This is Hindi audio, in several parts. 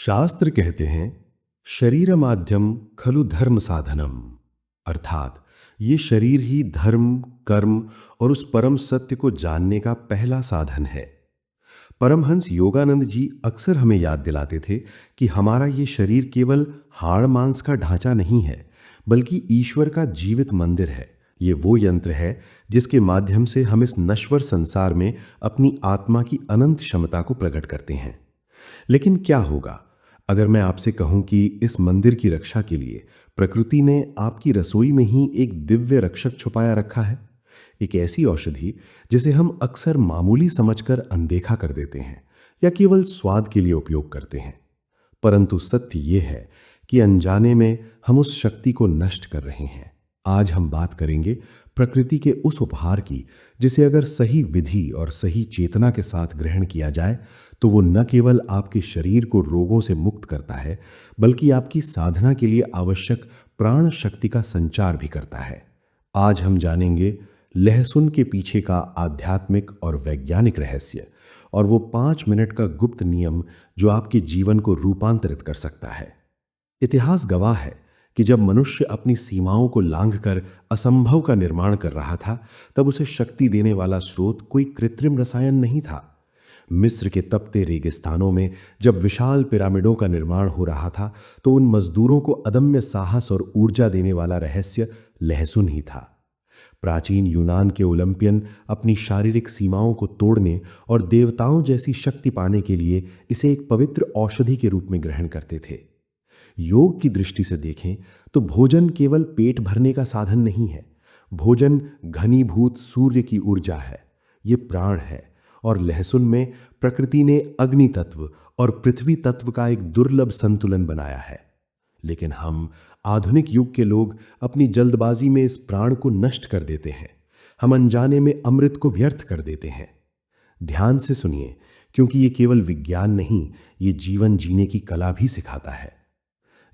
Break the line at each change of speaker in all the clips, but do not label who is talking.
शास्त्र कहते हैं शरीर माध्यम खलु धर्म साधनम, अर्थात ये शरीर ही धर्म, कर्म और उस परम सत्य को जानने का पहला साधन है। परमहंस योगानंद जी अक्सर हमें याद दिलाते थे कि हमारा ये शरीर केवल हाड़ मांस का ढांचा नहीं है, बल्कि ईश्वर का जीवित मंदिर है। ये वो यंत्र है जिसके माध्यम से हम इस नश्वर संसार में अपनी आत्मा की अनंत क्षमता को प्रकट करते हैं। लेकिन क्या होगा अगर मैं आपसे कहूं कि इस मंदिर की रक्षा के लिए प्रकृति ने आपकी रसोई में ही एक दिव्य रक्षक छुपाया रखा है, एक ऐसी औषधि जिसे हम अक्सर मामूली समझकर अनदेखा कर देते हैं या केवल स्वाद के लिए उपयोग करते हैं। परंतु सत्य यह है कि अनजाने में हम उस शक्ति को नष्ट कर रहे हैं। आज हम बात करेंगे प्रकृति के उस उपहार की जिसे अगर सही विधि और सही चेतना के साथ ग्रहण किया जाए तो वो न केवल आपके शरीर को रोगों से मुक्त करता है, बल्कि आपकी साधना के लिए आवश्यक प्राण शक्ति का संचार भी करता है। आज हम जानेंगे लहसुन के पीछे का आध्यात्मिक और वैज्ञानिक रहस्य और वो 5 मिनट का गुप्त नियम जो आपके जीवन को रूपांतरित कर सकता है। इतिहास गवाह है कि जब मनुष्य अपनी सीमाओं को लांघकर असंभव का निर्माण कर रहा था, तब उसे शक्ति देने वाला स्रोत कोई कृत्रिम रसायन नहीं था। मिस्र के तपते रेगिस्तानों में जब विशाल पिरामिडों का निर्माण हो रहा था, तो उन मजदूरों को अदम्य साहस और ऊर्जा देने वाला रहस्य लहसुन ही था। प्राचीन यूनान के ओलंपियन अपनी शारीरिक सीमाओं को तोड़ने और देवताओं जैसी शक्ति पाने के लिए इसे एक पवित्र औषधि के रूप में ग्रहण करते थे। योग की दृष्टि से देखें तो भोजन केवल पेट भरने का साधन नहीं है। भोजन घनीभूत सूर्य की ऊर्जा है, ये प्राण है। और लहसुन में प्रकृति ने अग्नि तत्व और पृथ्वी तत्व का एक दुर्लभ संतुलन बनाया है। लेकिन हम आधुनिक युग के लोग अपनी जल्दबाजी में इस प्राण को नष्ट कर देते हैं। हम अनजाने में अमृत को व्यर्थ कर देते हैं। ध्यान से सुनिए, क्योंकि ये केवल विज्ञान नहीं, ये जीवन जीने की कला भी सिखाता है।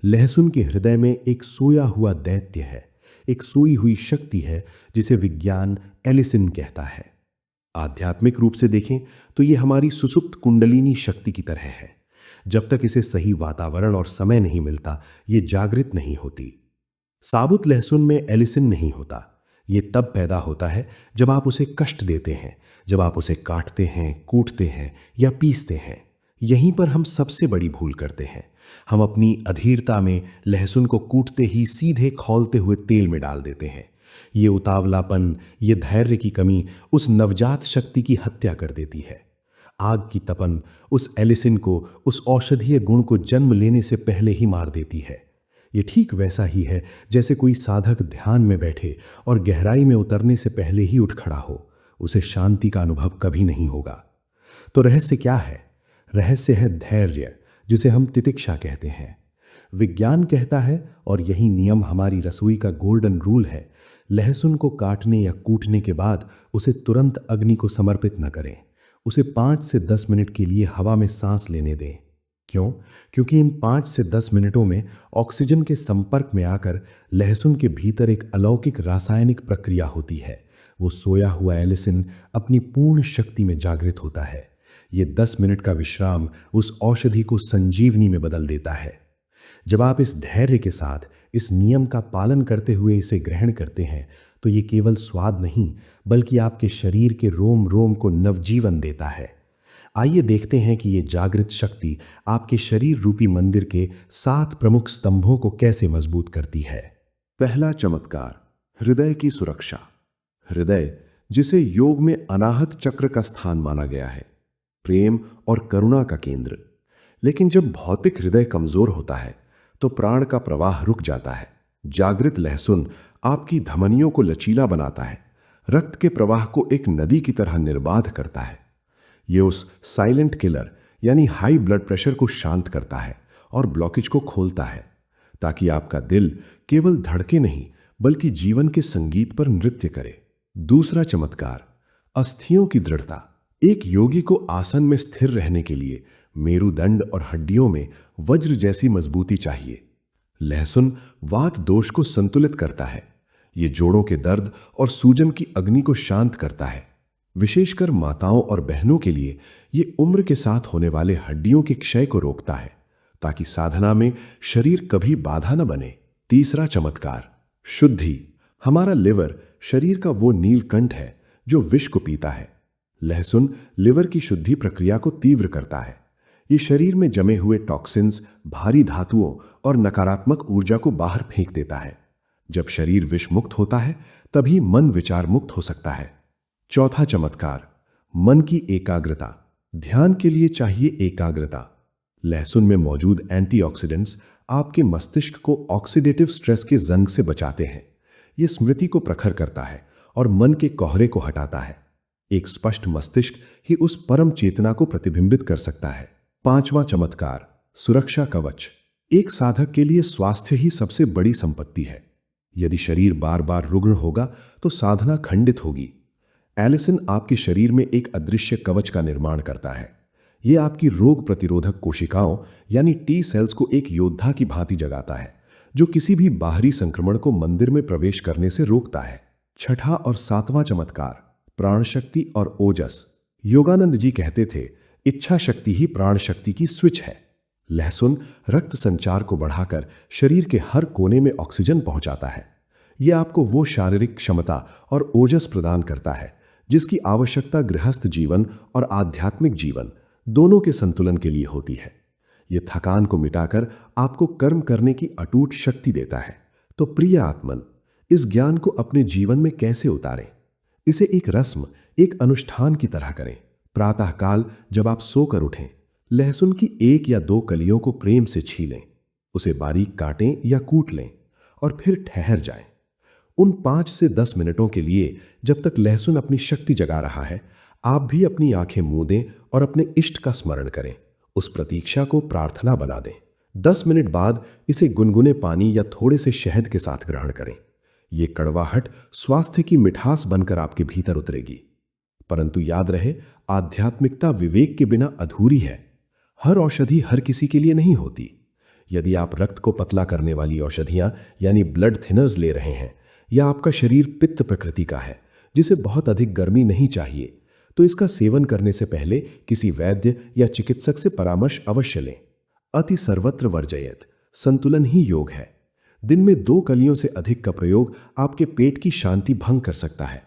लहसुन के हृदय में एक सोया हुआ दैत्य है, एक सोई हुई शक्ति है जिसे विज्ञान एलिसिन कहता है। आध्यात्मिक रूप से देखें तो ये हमारी सुसुप्त कुंडलिनी शक्ति की तरह है। जब तक इसे सही वातावरण और समय नहीं मिलता, ये जागृत नहीं होती। साबुत लहसुन में एलिसिन नहीं होता। ये तब पैदा होता है जब आप उसे कष्ट देते हैं, जब आप उसे काटते हैं, कूटते हैं या पीसते हैं। यहीं पर हम सबसे बड़ी भूल करते हैं। हम अपनी अधीरता में लहसुन को कूटते ही सीधे खौलते हुए तेल में डाल देते हैं। ये उतावलापन, ये धैर्य की कमी उस नवजात शक्ति की हत्या कर देती है। आग की तपन उस एलिसिन को, उस औषधीय गुण को जन्म लेने से पहले ही मार देती है। ये ठीक वैसा ही है जैसे कोई साधक ध्यान में बैठे और गहराई में उतरने से पहले ही उठ खड़ा हो, उसे शांति का अनुभव कभी नहीं होगा। तो रहस्य क्या है? रहस्य है धैर्य, जिसे हम तितिक्षा कहते हैं। विज्ञान कहता है, और यही नियम हमारी रसोई का गोल्डन रूल है, लहसुन को काटने या कूटने के बाद उसे तुरंत अग्नि को समर्पित न करें। उसे 5 से 10 मिनट के लिए हवा में सांस लेने दें। क्यों? क्योंकि इन 5 से 10 मिनटों में ऑक्सीजन के संपर्क में आकर लहसुन के भीतर एक अलौकिक रासायनिक प्रक्रिया होती है। वो सोया हुआ एलिसिन अपनी पूर्ण शक्ति में जागृत होता है। ये 10 मिनट का विश्राम उस औषधि को संजीवनी में बदल देता है। जब आप इस धैर्य के साथ, इस नियम का पालन करते हुए इसे ग्रहण करते हैं, तो ये केवल स्वाद नहीं, बल्कि आपके शरीर के रोम रोम को नवजीवन देता है। आइए देखते हैं कि ये जागृत शक्ति आपके शरीर रूपी मंदिर के 7 प्रमुख स्तंभों को कैसे मजबूत करती है। पहला चमत्कार, हृदय की सुरक्षा। हृदय, जिसे योग में अनाहत चक्र का स्थान माना गया है, प्रेम और करुणा का केंद्र। लेकिन जब भौतिक हृदय कमजोर होता है तो प्राण का प्रवाह रुक जाता है। जागृत लहसुन आपकी धमनियों को लचीला बनाता है, रक्त के प्रवाह को एक नदी की तरह निर्बाध करता है। यह उस साइलेंट किलर यानी हाई ब्लड प्रेशर को शांत करता है और ब्लॉकेज को खोलता है, ताकि आपका दिल केवल धड़के नहीं, बल्कि जीवन के संगीत पर नृत्य करे। दूसरा चमत्कार, अस्थियों की दृढ़ता। एक योगी को आसन में स्थिर रहने के लिए मेरुदंड और हड्डियों में वज्र जैसी मजबूती चाहिए। लहसुन वात दोष को संतुलित करता है। ये जोड़ों के दर्द और सूजन की अग्नि को शांत करता है। विशेषकर माताओं और बहनों के लिए ये उम्र के साथ होने वाले हड्डियों के क्षय को रोकता है। ताकि साधना में शरीर कभी बाधा न बने। तीसरा चमत्कार, शुद्धि। हमारा लिवर शरीर का वो नीलकंठ है जो विष को पीता है। लहसुन लिवर की शुद्धि प्रक्रिया को तीव्र करता है। ये शरीर में जमे हुए टॉक्सिन्स, भारी धातुओं और नकारात्मक ऊर्जा को बाहर फेंक देता है। जब शरीर विष मुक्त होता है तभी मन विचार मुक्त हो सकता है। चौथा चमत्कार, मन की एकाग्रता। ध्यान के लिए चाहिए एकाग्रता। लहसुन में मौजूद एंटीऑक्सीडेंट्स आपके मस्तिष्क को ऑक्सीडेटिव स्ट्रेस के जंग से बचाते हैं। ये स्मृति को प्रखर करता है और मन के कोहरे को हटाता है। एक स्पष्ट मस्तिष्क ही उस परम चेतना को प्रतिबिंबित कर सकता है। पांचवा चमत्कार, सुरक्षा कवच। एक साधक के लिए स्वास्थ्य ही सबसे बड़ी संपत्ति है। यदि शरीर बार बार रुग्ण होगा तो साधना खंडित होगी। एलिसन आपके शरीर में एक अदृश्य कवच का निर्माण करता है। यह आपकी रोग प्रतिरोधक कोशिकाओं यानी टी सेल्स को एक योद्धा की भांति जगाता है, जो किसी भी बाहरी संक्रमण को मंदिर में प्रवेश करने से रोकता है। छठा और सातवां चमत्कार, प्राण शक्ति और ओजस। योगानंद जी कहते थे, इच्छा शक्ति ही प्राण शक्ति की स्विच है। लहसुन रक्त संचार को बढ़ाकर शरीर के हर कोने में ऑक्सीजन पहुंचाता है। यह आपको वो शारीरिक क्षमता और ओजस प्रदान करता है जिसकी आवश्यकता गृहस्थ जीवन और आध्यात्मिक जीवन दोनों के संतुलन के लिए होती है। यह थकान को मिटाकर आपको कर्म करने की अटूट शक्ति देता है। तो प्रिय आत्मन, इस ज्ञान को अपने जीवन में कैसे उतारें? इसे एक रस्म, एक अनुष्ठान की तरह करें। प्रातःकाल जब आप सोकर उठें, लहसुन की 1 या 2 कलियों को प्रेम से छीलें, उसे बारीक काटें या कूट लें और फिर ठहर जाएं। उन 5 से 10 मिनटों के लिए जब तक लहसुन अपनी शक्ति जगा रहा है, आप भी अपनी आंखें मूंदें और अपने इष्ट का स्मरण करें। उस प्रतीक्षा को प्रार्थना बना दें। 10 मिनट बाद इसे गुनगुने पानी या थोड़े से शहद के साथ ग्रहण करें। ये कड़वाहट स्वास्थ्य की मिठास बनकर आपके भीतर उतरेगी। परंतु याद रहे, आध्यात्मिकता विवेक के बिना अधूरी है। हर औषधि हर किसी के लिए नहीं होती। यदि आप रक्त को पतला करने वाली औषधियां यानी ब्लड थिनर्स ले रहे हैं, या आपका शरीर पित्त प्रकृति का है जिसे बहुत अधिक गर्मी नहीं चाहिए, तो इसका सेवन करने से पहले किसी वैद्य या चिकित्सक से परामर्श अवश्य लें। अति सर्वत्र वर्जयेत, संतुलन ही योग है। दिन में 2 कलियों से अधिक का प्रयोग आपके पेट की शांति भंग कर सकता है।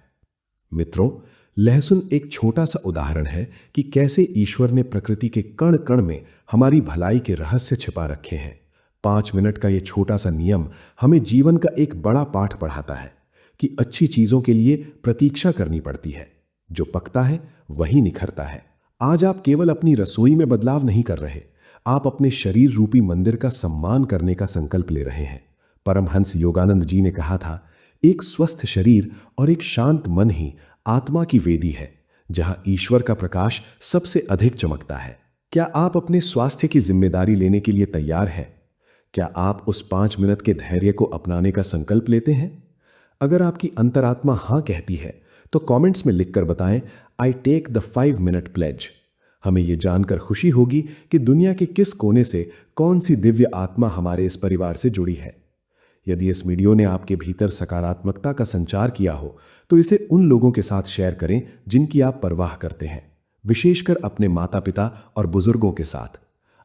मित्रों, लहसुन एक छोटा सा उदाहरण है कि कैसे ईश्वर ने प्रकृति के कण कण में हमारी भलाई के रहस्य छिपा रखे हैं। 5 मिनट का ये छोटा सा नियम हमें जीवन का एक बड़ा पाठ पढ़ाता है कि अच्छी चीजों के लिए प्रतीक्षा करनी पड़ती है। जो पकता है वही निखरता है। आज आप केवल अपनी रसोई में बदलाव नहीं कर रहे, आप अपने शरीर रूपी मंदिर का सम्मान करने का संकल्प ले रहे हैं। परमहंस योगानंद जी ने कहा था, एक स्वस्थ शरीर और एक शांत मन ही आत्मा की वेदी है, जहां ईश्वर का प्रकाश सबसे अधिक चमकता है। क्या आप अपने स्वास्थ्य की जिम्मेदारी लेने के लिए तैयार हैं? क्या आप उस 5 मिनट के धैर्य को अपनाने का संकल्प लेते हैं? अगर आपकी अंतरात्मा हां कहती है तो कमेंट्स में लिखकर बताएं, I take the 5 minute pledge. हमें यह जानकर खुशी होगी कि दुनिया के किस कोने से कौन सी दिव्य आत्मा हमारे इस परिवार से जुड़ी है। यदि इस वीडियो ने आपके भीतर सकारात्मकता का संचार किया हो तो इसे उन लोगों के साथ शेयर करें जिनकी आप परवाह करते हैं, विशेषकर अपने माता पिता और बुजुर्गों के साथ।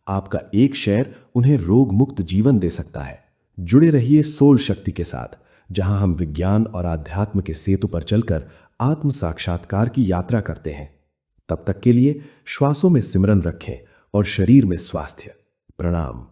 आपका एक शेयर उन्हें रोग मुक्त जीवन दे सकता है। जुड़े रहिए सोल शक्ति के साथ, जहां हम विज्ञान और आध्यात्म के सेतु पर चलकर आत्म साक्षात्कार की यात्रा करते हैं। तब तक के लिए श्वासों में सिमरन रखें और शरीर में स्वास्थ्य। प्रणाम।